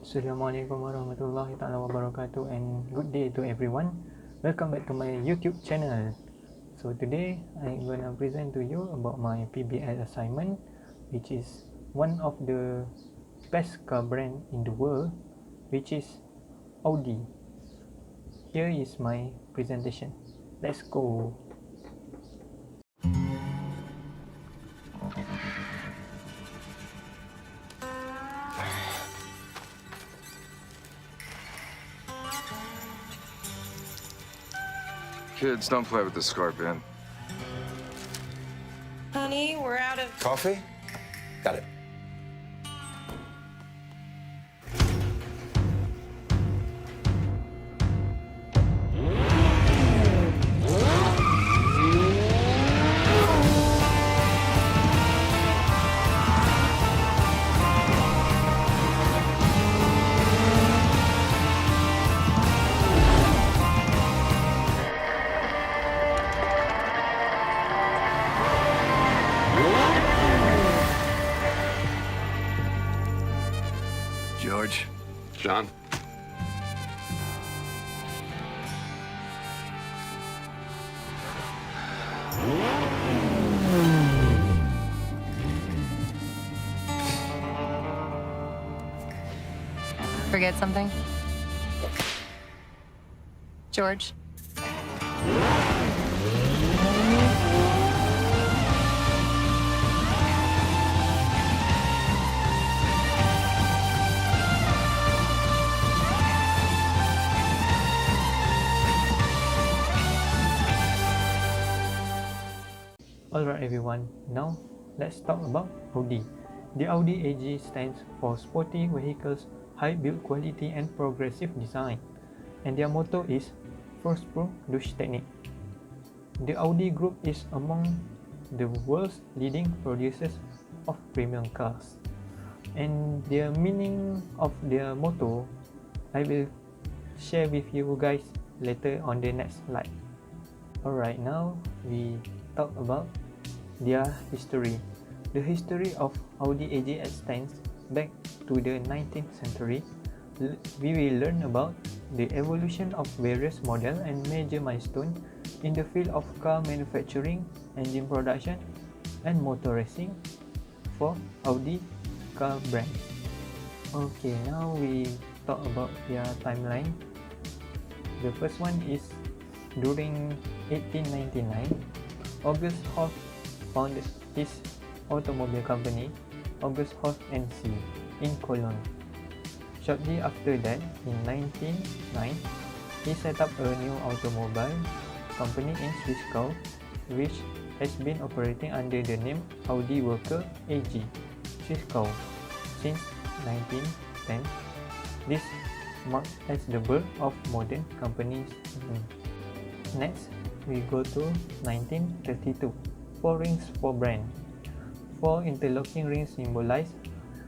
Assalamualaikum warahmatullahi wabarakatuh and good day to everyone. Welcome back to my YouTube channel. So today I'm gonna present to you about my PBL assignment, which is one of the best car brand in the world, which is Audi. Here is my presentation. Let's go. Kids, don't play with the scorpion. Honey, we're out of... Coffee? Got it. George. John? Forget something? George? Alright everyone, now let's talk about Audi. The Audi AG stands for sporty vehicles, high build quality and progressive design, and their motto is Vorsprung durch Technik. The Audi Group is among the world's leading producers of premium cars, and the meaning of their motto I will share with you guys later on the next slide. Alright, now we talk about their history. The history of Audi AG extends back to the 19th century. We will learn about the evolution of various models and major milestones in the field of car manufacturing, engine production, and motor racing for Audi car brand. Okay, now we talk about their timeline. The first one is during 1899, August Hoff founded his automobile company, August Hoff NC, in Cologne. Shortly after that, in 1909, he set up a new automobile company in Zwickau, which has been operating under the name Audi Worker AG, Zwickau, since 1910. This marked as the birth of modern companies. Next, we go to 1932. 4 rings for brand. 4 interlocking rings symbolize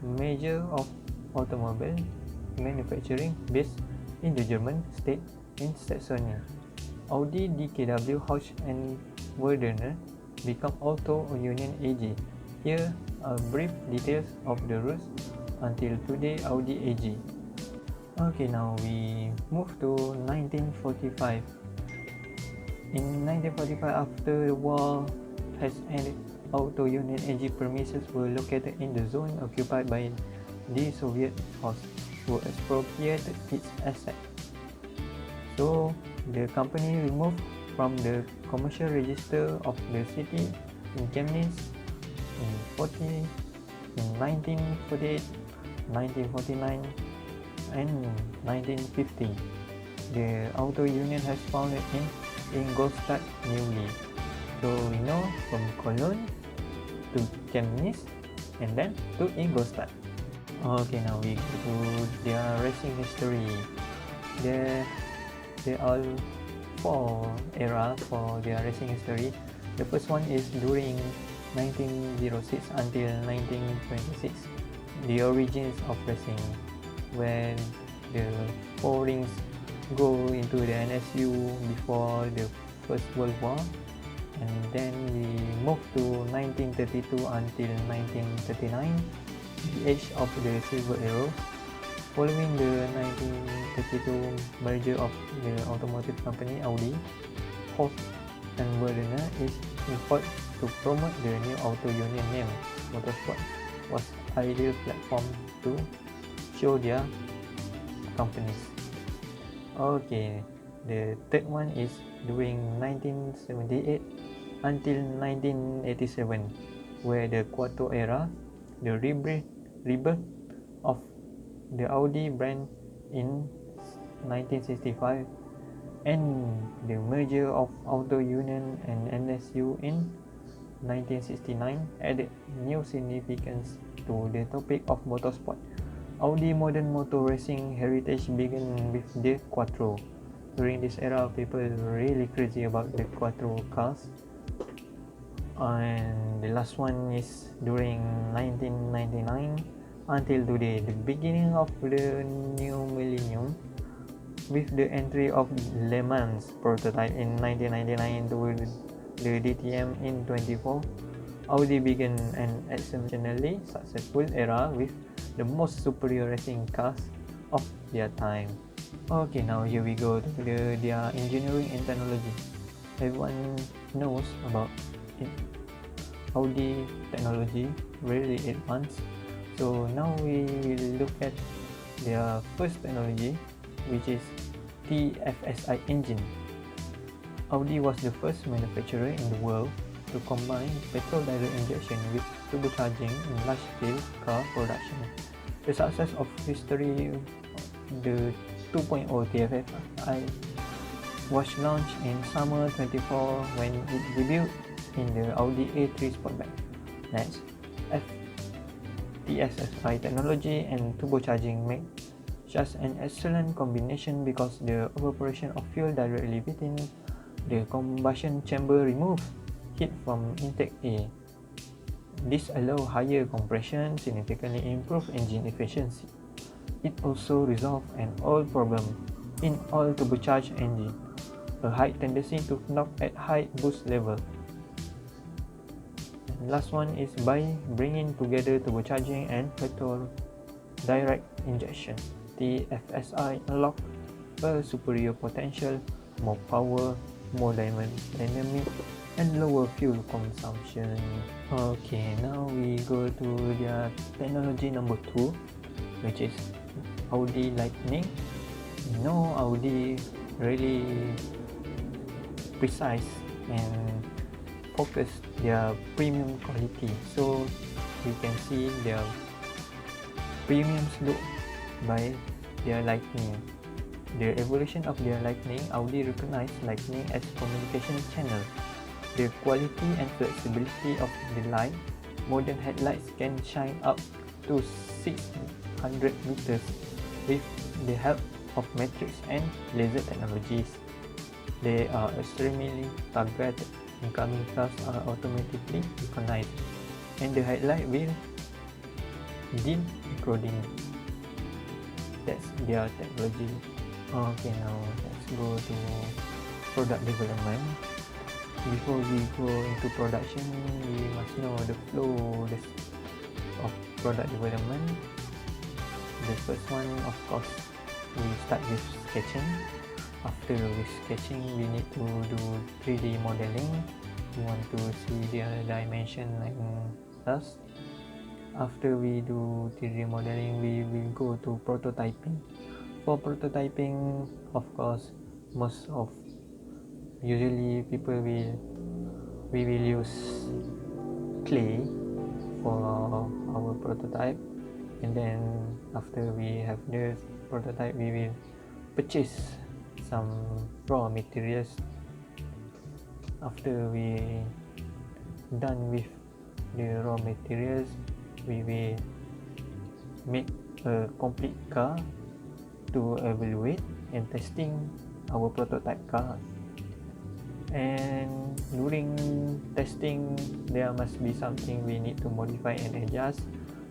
measure of automobile manufacturing based in the German state in Saxony. Audi, DKW, Horch and Werner become Auto Union AG. Here are brief details of the roots until today Audi AG. Okay, now we move to 1945. In 1945, after the war has ended, Auto Union AG premises were located in the zone occupied by the Soviet force, who expropriated its assets. So the company removed from the commercial register of the city in Chemnitz in 1948, 1949 and 1950. The Auto Union has founded in Ingolstadt newly. So we know from Cologne to Chemnitz and then to Ingolstadt. Okay, now we go to their racing history. There are 4 eras for their racing history. The first one is during 1906 until 1926, the origins of racing, when the 4 rings go into the NSU before the First World War, and then we move to 1932 until 1939, the age of the Silver Arrows. Following the 1932 merger of the automotive company Audi, Mohd and Werner is employed to promote the new auto union name. Motorsport was ideal platform to show their companies. Okay, the third one is during 1978 until 1987, where the Quattro era, the rebirth of the Audi brand in 1965, and the merger of Auto Union and NSU in 1969 added new significance to the topic of motorsport. Audi modern motor racing heritage began with the Quattro. During this era, people were really crazy about the Quattro cars. And the last one is during 1999 until today, the beginning of the new millennium, with the entry of Le Mans prototype in 1999 to the DTM in 24. Audi began an exceptionally successful era with the most superior racing cars of their time. Okay, now here we go to their engineering and technology. Everyone knows about it. Audi technology really advanced. So now we will look at their first technology, which is TFSI engine. Audi was the first manufacturer in the world to combine petrol direct injection with turbocharging in large-scale car production. The success of history, the 2.0 TFSI was launched in summer 24 when it debuted in the Audi A3 Sportback. Next, TFSI technology and turbocharging make just an excellent combination because the evaporation of fuel directly within the combustion chamber removes heat from intake A. This allows higher compression, significantly improve engine efficiency. It also resolves an old problem in all turbocharged engine, a high tendency to knock at high boost level. And last one is by bringing together turbocharging and petrol direct injection. The FSI unlock a superior potential, more power, more dynamic, and lower fuel consumption. Okay, now we go to their technology number 2, which is Audi Lightning. You know, Audi really precise and focus their premium quality, so you can see their premiums look by their Lightning. The evolution of their Lightning, Audi recognized Lightning as communication channel. The quality and flexibility of the light, modern headlights can shine up to 600 meters with the help of matrix and laser technologies. They are extremely targeted. Incoming cars are automatically recognized, and the headlight will dim accordingly. That's their technology. Okay, now let's go to product development. Before we go into production, we must know the flow of product development. The first one, of course, we start with sketching. After with sketching, we need to do 3D modeling. We want to see their dimension and thus. After we do 3D modeling, we will go to prototyping. For prototyping, of course, usually people we will use clay for our prototype, and then after we have the prototype, we will purchase some raw materials. After we done with the raw materials, we will make a complete car to evaluate and testing our prototype car. And during testing, there must be something we need to modify and adjust.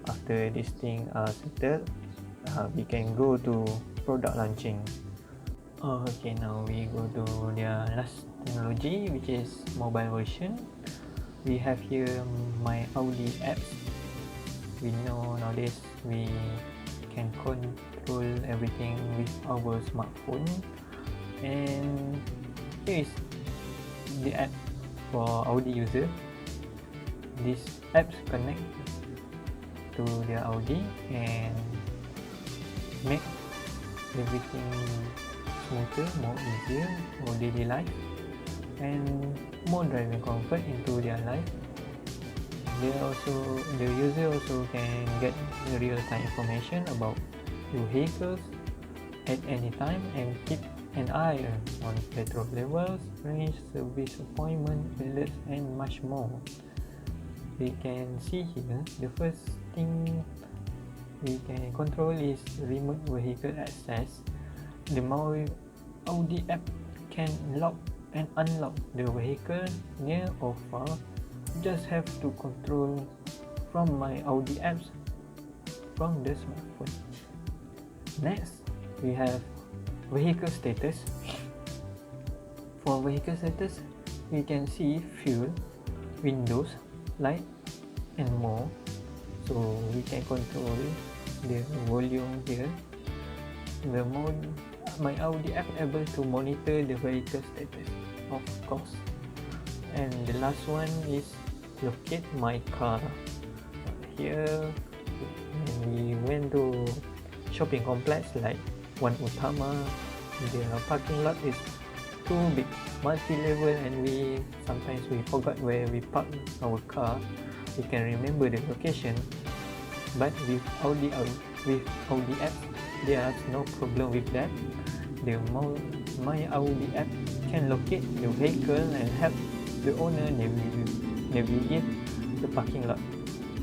After this thing are settled, we can go to product launching. Okay, now we go to their last technology, which is mobile version. We have here my Audi apps. We know nowadays we can control everything with our smartphone. And here is the app for Audi user. These apps connect to their Audi and make everything smoother, more easier for daily life, and more driving comfort into their life. The user also can get real-time information about your vehicles at any time and keep an eye on petrol levels, range, service appointment, alerts, and much more. We can see here the first thing we can control is remote vehicle access. The Audi app can lock and unlock the vehicle near or far. Just have to control from my Audi apps from the smartphone. Next, we have vehicle status. For vehicle status, we can see fuel, windows, light, and more. So we can control the volume here. My Audi app able to monitor the vehicle status, of course. And the last one is locate my car. Here, when we went to shopping complex like One Utama, the parking lot is too big, multi-level, and sometimes we forgot where we park our car. We can remember the location, but with Audi app, there's no problem with that. My Audi app can locate the vehicle and help the owner navigate the parking lot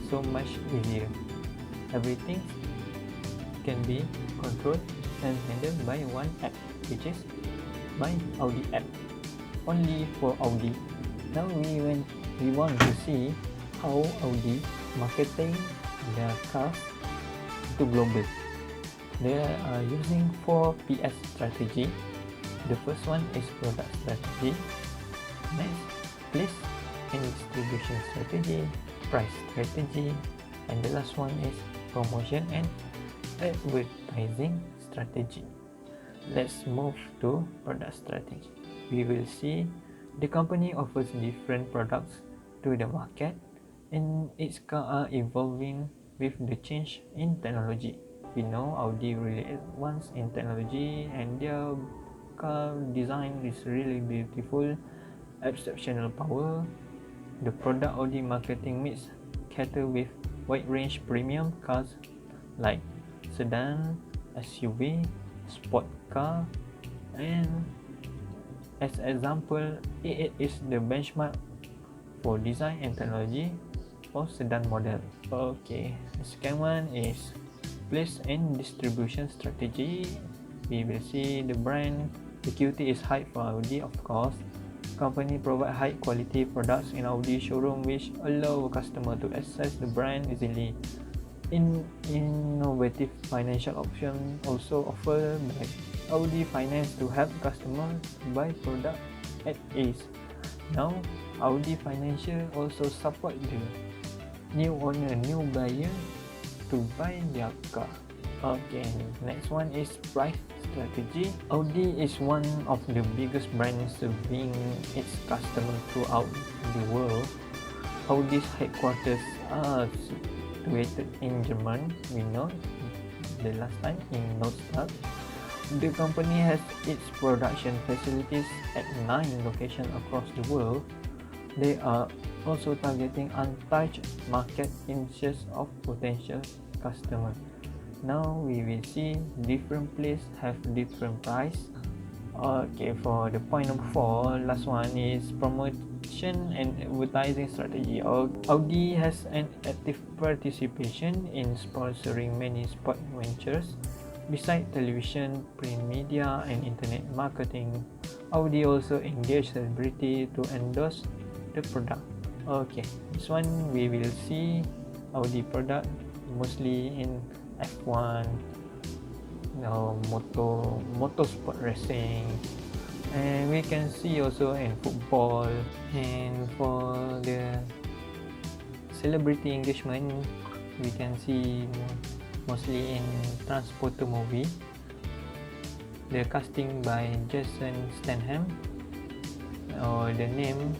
so much easier. Everything can be controlled and handled by one app, which is my Audi app, only for Audi. Now we want to see how Audi marketing their cars to global. They are using 4 PS strategy. The first one is product strategy. Next, place and distribution strategy, price strategy, and the last one is promotion and advertising strategy. Let's move to product strategy. We will see the company offers different products to the market, and its cars are evolving with the change in technology. We know Audi really advanced in technology, and their car design is really beautiful, exceptional power. The product Audi marketing mix cater with wide range premium cars like sedan, SUV, sport car, and as example, it is the benchmark for design and technology for sedan model. Okay, the second one is place and distribution strategy. We will see the brand equity is high for Audi, of course. Company provide high quality products in Audi showroom, which allow customer to access the brand easily. Innovative financial option also offered by Audi Finance to help customers buy product at ease. Now, Audi Financial also support the new owner, new buyer to buy their car. Okay, next one is price strategy. Audi is one of the biggest brands serving its customers throughout the world. Audi's headquarters are situated in Germany. We know the last time in Nordstadt. The company has its production facilities at 9 locations across the world. They are also targeting untouched market in search of potential customers. Now we will see different places have different price. Okay, for the point number 4, last one is promotion and advertising strategy. Audi has an active participation in sponsoring many sport ventures. Besides television, print media, and internet marketing, Audi also engage celebrity to endorse the product. Okay, this one we will see Audi product mostly in F1, motorsport racing, and we can see also in football. And for the celebrity engagement, we can see mostly in transporter movie. The casting by Jason Statham, or the name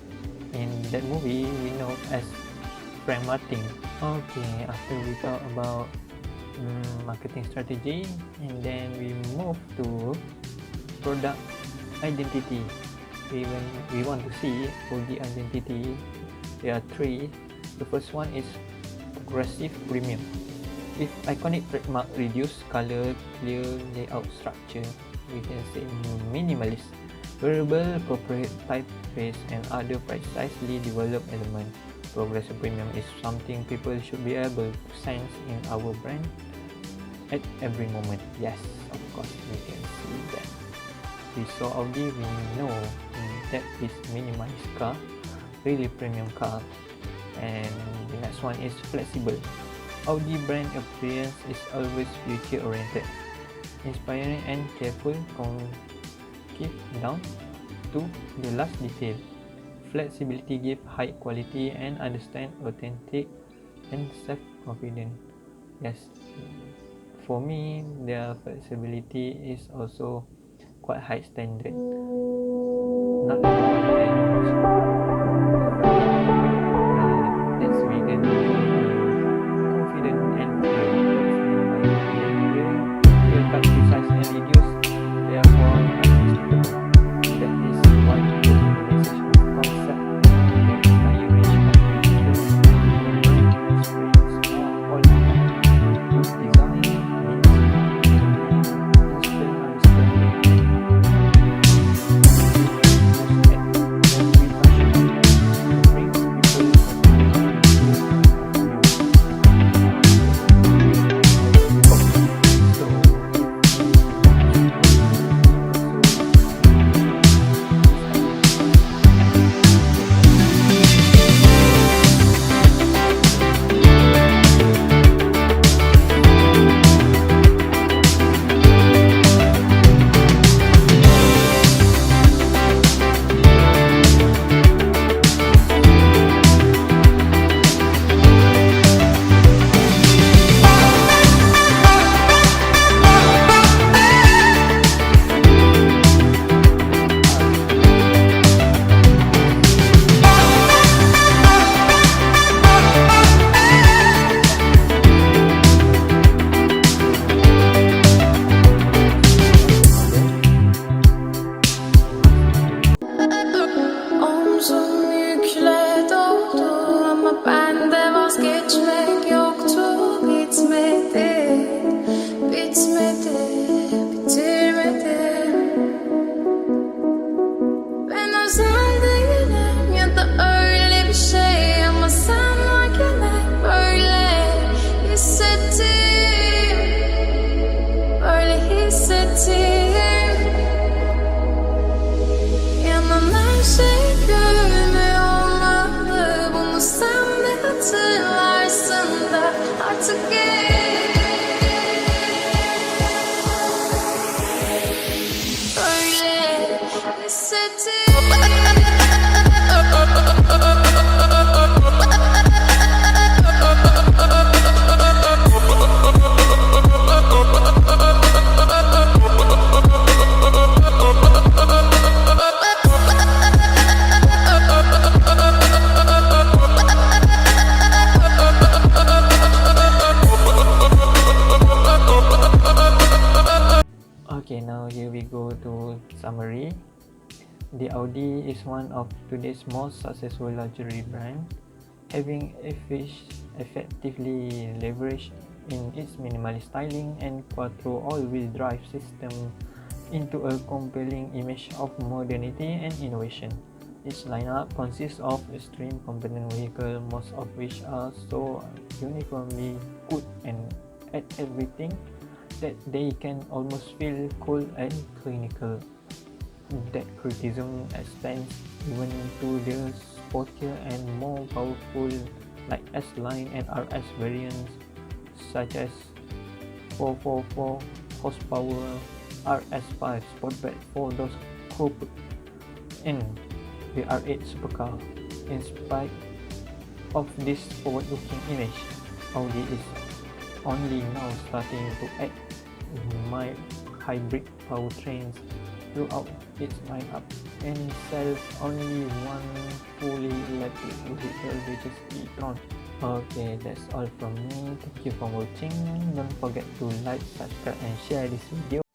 in that movie we know as Frank Martin. Okay, after we talk about marketing strategy, and then we move to product identity. We want to see Audi identity. There are three. The first one is progressive premium. If iconic trademark reduce color, clear layout structure, we can say minimalist, variable corporate typeface, and other precisely developed elements. Progressive premium is something people should be able to sense in our brand at every moment. Yes, of course, we can see that. We saw Audi, we know that is minimalist car, really premium car. And the next one is flexible. Audi brand appearance is always future oriented, inspiring and careful, keep down to the last detail. Flexibility gives high quality and understand authentic and self-confident. Yes, for me, their flexibility is also quite high standard. Not that's vegan, confident and clear cut, precise and reduce, therefore unmistakable. That is why the organization concept higher range of features experience all good design means instant understanding. Okay, now here we go to summary. The Audi is one of today's most successful luxury brand, having effectively leveraged in its minimalist styling and quattro all-wheel drive system into a compelling image of modernity and innovation. Its lineup consists of extreme competent vehicles, most of which are so uniformly good and at everything that they can almost feel cool and clinical. That criticism extends even to the sportier and more powerful like S-Line and RS variants such as 444 horsepower RS5 Sportback 4-door coupe and the R8 supercar. In spite of this forward-looking image, Audi is only now starting to add mild hybrid powertrains throughout its lineup and sells only one fully electric vehicle, which is e-tron. Okay, that's all from me. Thank you for watching. Don't forget to like, subscribe and share this video.